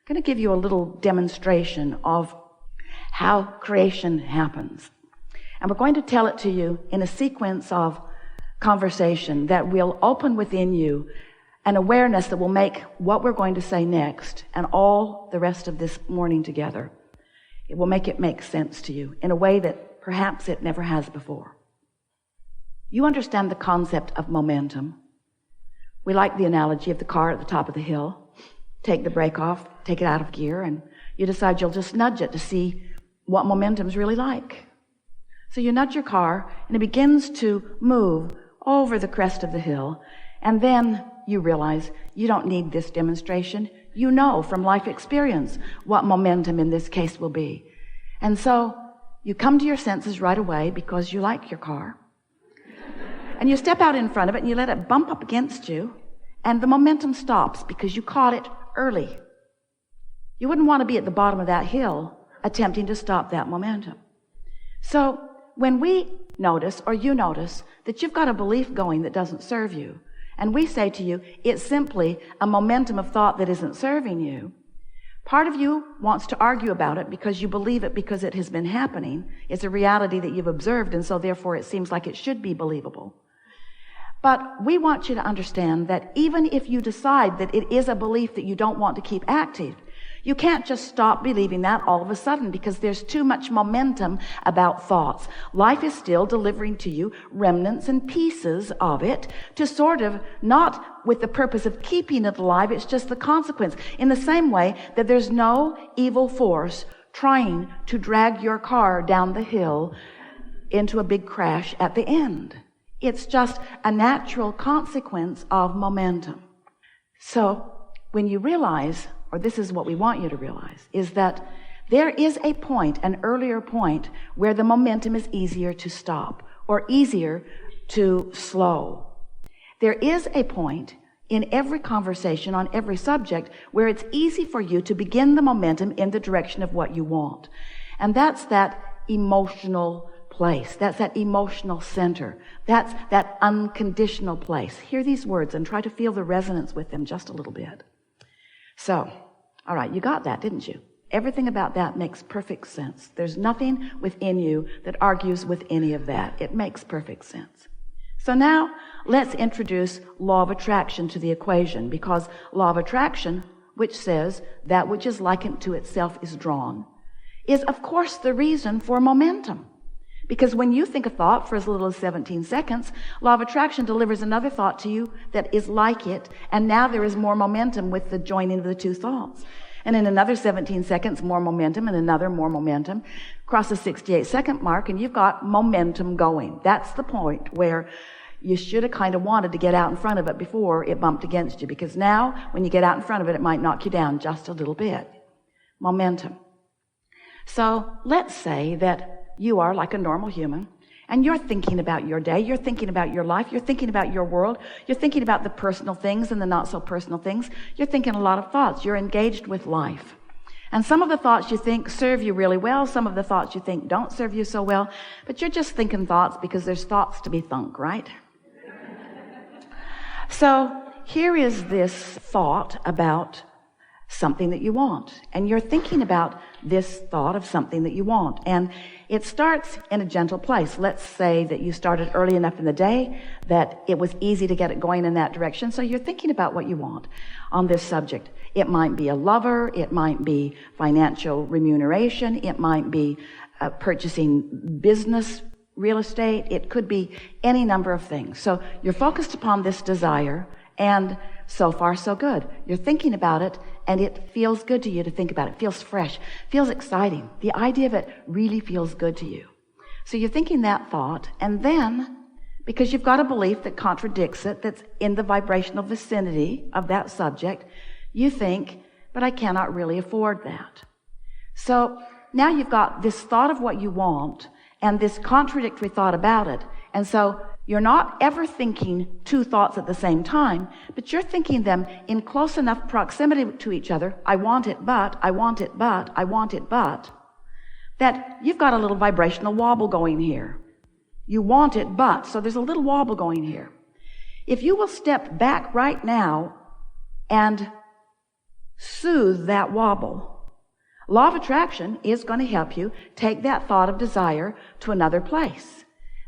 I'm going to give you a little demonstration of how creation happens. And we're going to tell it to you in a sequence of conversation that will open within you an awareness that will make what we're going to say next and all the rest of this morning together, it will make it make sense to you in a way that perhaps it never has before. You understand the concept of momentum. We like the analogy of the car at the top of the hill. Take the brake off, take it out of gear, and you decide you'll just nudge it to see what momentum's really like. So you nudge your car, and it begins to move over the crest of the hill, and then you realize you don't need this demonstration. You know from life experience what momentum in this case will be. And so you come to your senses right away because you like your car. And you step out in front of it and you let it bump up against you, and the momentum stops because you caught it early. You wouldn't want to be at the bottom of that hill attempting to stop that momentum. So when we notice, or you notice, that you've got a belief going that doesn't serve you, and we say to you, it's simply a momentum of thought that isn't serving you, part of you wants to argue about it because you believe it because it has been happening. It's a reality that you've observed, and so therefore it seems like it should be believable. But we want you to understand that even if you decide that it is a belief that you don't want to keep active, you can't just stop believing that all of a sudden because there's too much momentum about thoughts. Life is still delivering to you remnants and pieces of it to sort of, not with the purpose of keeping it alive, it's just the consequence. In the same way that there's no evil force trying to drag your car down the hill into a big crash at the end. It's just a natural consequence of momentum. So when you realize, or this is what we want you to realize, is that there is a point, an earlier point, where the momentum is easier to stop or easier to slow. There is a point in every conversation on every subject where it's easy for you to begin the momentum in the direction of what you want. And that's that emotional place. That's that emotional center. That's that unconditional place. Hear these words and try to feel the resonance with them just a little bit. So, all right, you got that, didn't you? Everything about that makes perfect sense. There's nothing within you that argues with any of that. It makes perfect sense. So now let's introduce law of attraction to the equation, because law of attraction, which says that which is likened to itself is drawn, is of course the reason for momentum. Because when you think a thought for as little as 17 seconds, law of attraction delivers another thought to you that is like it, and now there is more momentum with the joining of the two thoughts. And in another 17 seconds, more momentum, and another more momentum. Cross the 68-second mark, and you've got momentum going. That's the point where you should have kind of wanted to get out in front of it before it bumped against you, because now, when you get out in front of it, it might knock you down just a little bit. Momentum. So let's say that you are like a normal human, and you're thinking about your day, you're thinking about your life, you're thinking about your world, you're thinking about the personal things and the not so personal things. You're thinking a lot of thoughts. You're engaged with life. And some of the thoughts you think serve you really well, some of the thoughts you think don't serve you so well, but you're just thinking thoughts because there's thoughts to be thunk, right? So here is this thought about something that you want, and you're thinking about this thought of something that you want, and it starts in a gentle place. Let's say that you started early enough in the day that it was easy to get it going in that direction, so you're thinking about what you want on this subject. It might be a lover, it might be financial remuneration, it might be purchasing business real estate, it could be any number of things. So you're focused upon this desire, and so far, so good. You're thinking about it, and it feels good to you to think about it. It feels fresh, feels exciting. The idea of it really feels good to you. So you're thinking that thought, and then, because you've got a belief that contradicts it, that's in the vibrational vicinity of that subject, you think, but I cannot really afford that. So now you've got this thought of what you want, and this contradictory thought about it, and so you're not ever thinking two thoughts at the same time, but you're thinking them in close enough proximity to each other. I want it, but, I want it, but, I want it, but, that you've got a little vibrational wobble going here. You want it, but, so there's a little wobble going here. If you will step back right now and soothe that wobble. Law of attraction is going to help you take that thought of desire to another place.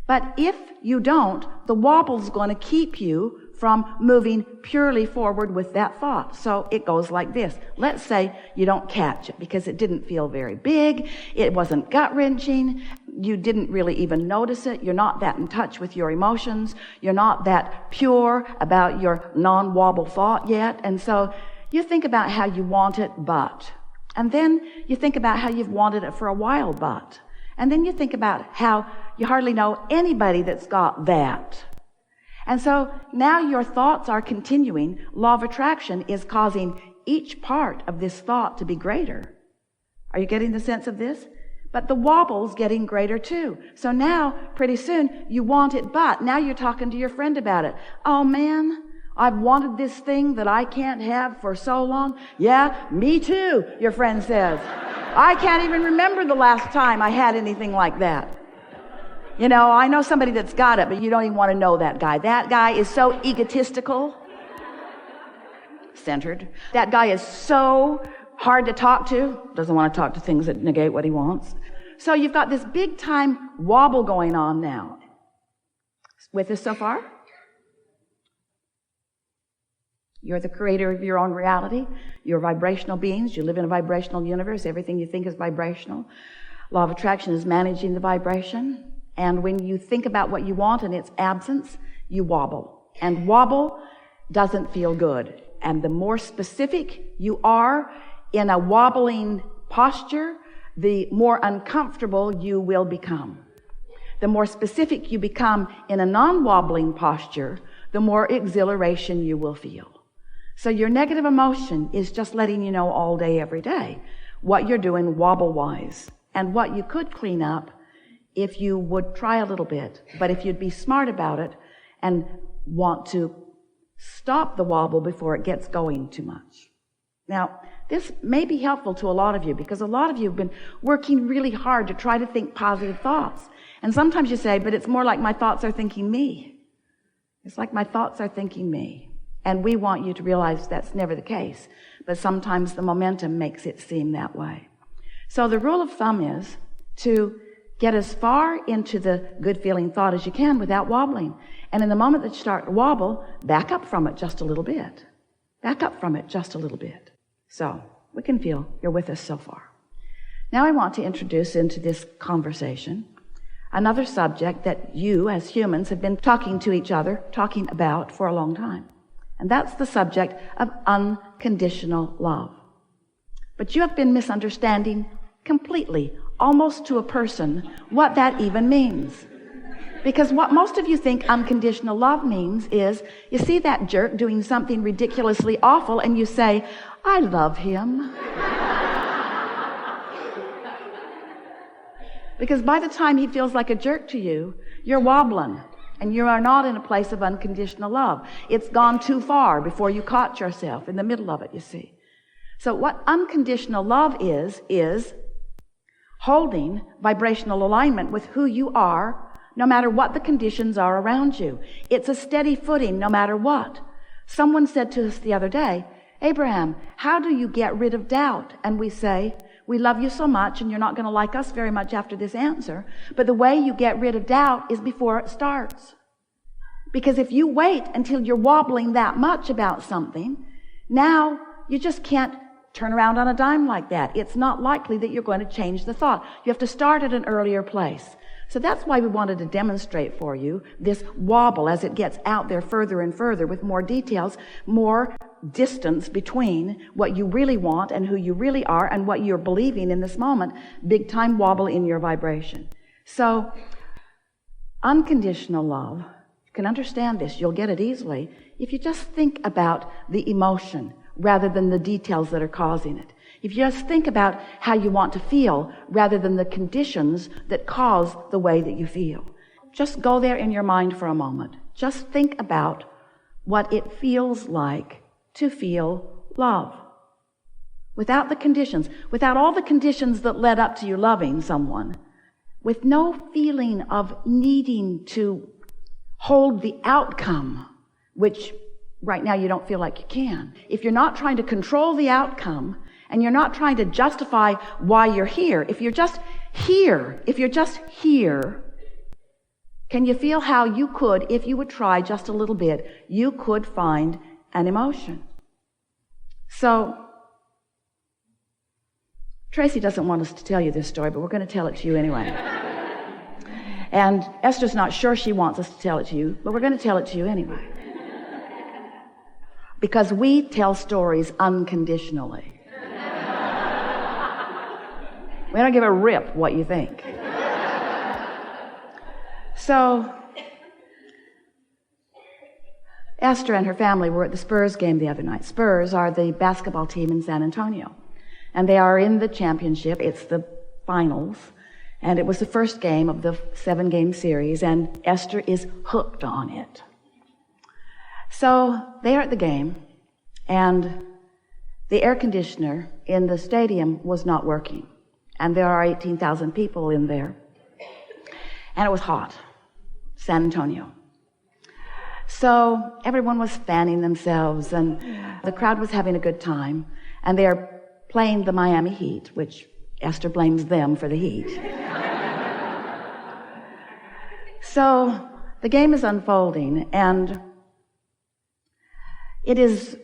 But if you don't, the wobble's going to keep you from moving purely forward with that thought. So it goes like this. Let's say you don't catch it because it didn't feel very big. It wasn't gut-wrenching. You didn't really even notice it. You're not that in touch with your emotions. You're not that pure about your non-wobble thought yet. And so you think about how you want it, but. And then you think about how you've wanted it for a while, but. And then you think about how you hardly know anybody that's got that. And so now your thoughts are continuing. Law of attraction is causing each part of this thought to be greater. Are you getting the sense of this? But the wobble's getting greater too. So now, pretty soon, you want it, but now you're talking to your friend about it. Oh man, I've wanted this thing that I can't have for so long. Yeah, me too, your friend says. I can't even remember the last time I had anything like that. You know, I know somebody that's got it, but you don't even want to know that guy. That guy is so egotistical, centered. That guy is so hard to talk to, doesn't want to talk to things that negate what he wants. So you've got this big time wobble going on now. With us so far? You're the creator of your own reality. You're vibrational beings. You live in a vibrational universe. Everything you think is vibrational. Law of attraction is managing the vibration. And when you think about what you want in its absence, you wobble. And wobble doesn't feel good. And the more specific you are in a wobbling posture, the more uncomfortable you will become. The more specific you become in a non-wobbling posture, the more exhilaration you will feel. So your negative emotion is just letting you know all day, every day, what you're doing wobble-wise and what you could clean up if you would try a little bit. But if you'd be smart about it and want to stop the wobble before it gets going too much. Now, this may be helpful to a lot of you because a lot of you have been working really hard to try to think positive thoughts. And sometimes you say, but it's more like my thoughts are thinking me. It's like my thoughts are thinking me. And we want you to realize that's never the case. But sometimes the momentum makes it seem that way. So the rule of thumb is to get as far into the good feeling thought as you can without wobbling. And in the moment that you start to wobble, back up from it just a little bit. Back up from it just a little bit. So we can feel you're with us so far. Now I want to introduce into this conversation another subject that you as humans have been talking to each other, talking about for a long time. And that's the subject of unconditional love. But you have been misunderstanding completely, almost to a person, what that even means. Because what most of you think unconditional love means is, you see that jerk doing something ridiculously awful and you say, I love him. Because by the time he feels like a jerk to you, you're wobbling. And you are not in a place of unconditional love. It's gone too far before you caught yourself in the middle of it, you see. So what unconditional love is holding vibrational alignment with who you are, no matter what the conditions are around you. It's a steady footing no matter what. Someone said to us the other day, Abraham, how do you get rid of doubt? And we say, we love you so much and you're not going to like us very much after this answer. But the way you get rid of doubt is before it starts. Because if you wait until you're wobbling that much about something, now you just can't turn around on a dime like that. It's not likely that you're going to change the thought. You have to start at an earlier place. So that's why we wanted to demonstrate for you this wobble as it gets out there further and further with more details, more distance between what you really want and who you really are and what you're believing in this moment. Big time wobble in your vibration. So unconditional love, you can understand this, you'll get it easily if you just think about the emotion rather than the details that are causing it. If you just think about how you want to feel rather than the conditions that cause the way that you feel. Just go there in your mind for a moment. Just think about what it feels like to feel love. Without the conditions, without all the conditions that led up to you loving someone, with no feeling of needing to hold the outcome, which right now you don't feel like you can. If you're not trying to control the outcome and you're not trying to justify why you're here, if you're just here, can you feel how you could, if you would try just a little bit, you could find an emotion? So, Tracy doesn't want us to tell you this story, but we're going to tell it to you anyway. And Esther's not sure she wants us to tell it to you, but we're going to tell it to you anyway. Because we tell stories unconditionally. We don't give a rip what you think. So, Esther and her family were at the Spurs game the other night. Spurs are the basketball team in San Antonio. And they are in the championship. It's the finals. And it was the first game of the 7-game series, and Esther is hooked on it. So they are at the game, and the air conditioner in the stadium was not working. And there are 18,000 people in there. And it was hot. San Antonio. So everyone was fanning themselves, and the crowd was having a good time. And they are playing the Miami Heat, which Esther blames them for the heat. So the game is unfolding, and it is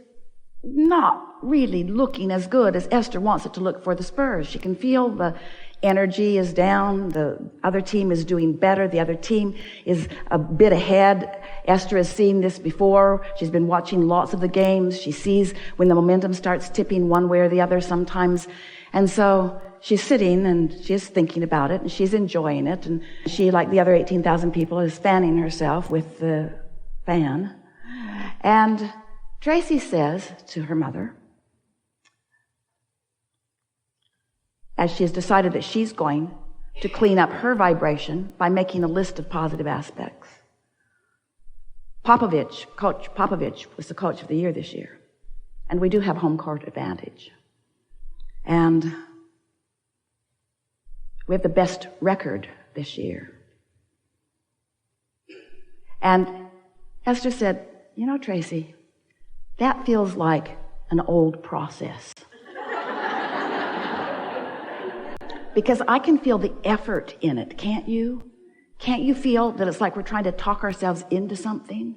not really looking as good as Esther wants it to look for the Spurs. She can feel the energy is down. The other team is doing better. The other team is a bit ahead. Esther has seen this before. She's been watching lots of the games. She sees when the momentum starts tipping one way or the other sometimes. And so she's sitting and she's thinking about it and she's enjoying it. And she, like the other 18,000 people, is fanning herself with the fan. And Tracy says to her mother, as she has decided that she's going to clean up her vibration by making a list of positive aspects. Coach Popovich was the coach of the year this year. And we do have home court advantage. And we have the best record this year. And Esther said, you know, Tracy, that feels like an old process. Because I can feel the effort in it, can't you? Can't you feel that it's like we're trying to talk ourselves into something?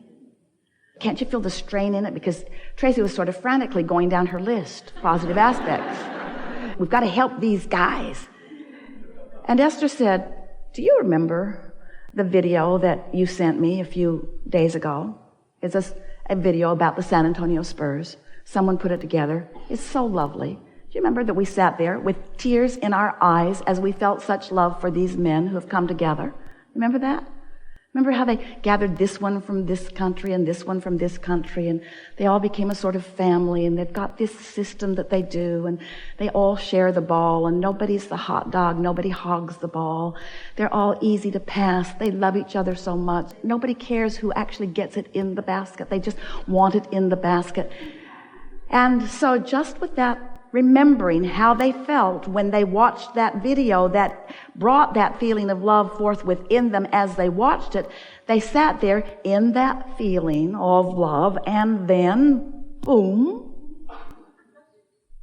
Can't you feel the strain in it? Because Tracy was sort of frantically going down her list, positive aspects. We've got to help these guys. And Esther said, do you remember the video that you sent me a few days ago? It's a video about the San Antonio Spurs. Someone put it together. It's so lovely. Do you remember that we sat there with tears in our eyes as we felt such love for these men who have come together? Remember that? Remember how they gathered this one from this country and this one from this country, and they all became a sort of family, and they've got this system that they do, and they all share the ball, and nobody's the hot dog, nobody hogs the ball. They're all easy to pass. They love each other so much. Nobody cares who actually gets it in the basket. They just want it in the basket. And so just with that, remembering how they felt when they watched that video that brought that feeling of love forth within them as they watched it, they sat there in that feeling of love, and then, boom,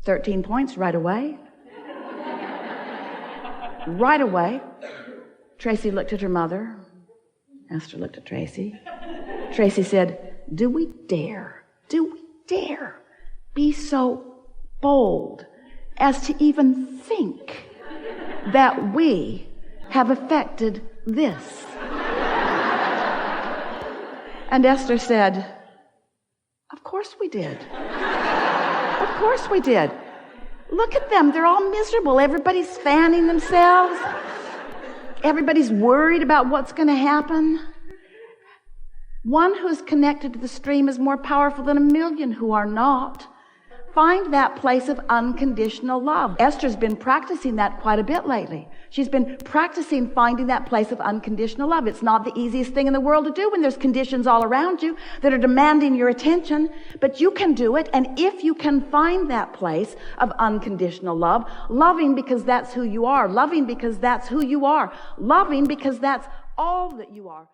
13 points right away. Right away. Tracy looked at her mother. Esther looked at Tracy. Tracy said, do we dare be so bold as to even think that we have affected this? And Esther said, of course we did. Of course we did. Look at them. They're all miserable. Everybody's fanning themselves. Everybody's worried about what's going to happen. One who's connected to the stream is more powerful than a million who are not. Find that place of unconditional love. Esther's been practicing that quite a bit lately. She's been practicing finding that place of unconditional love. It's not the easiest thing in the world to do when there's conditions all around you that are demanding your attention, but you can do it. And if you can find that place of unconditional love, loving because that's who you are, loving because that's who you are, loving because that's all that you are.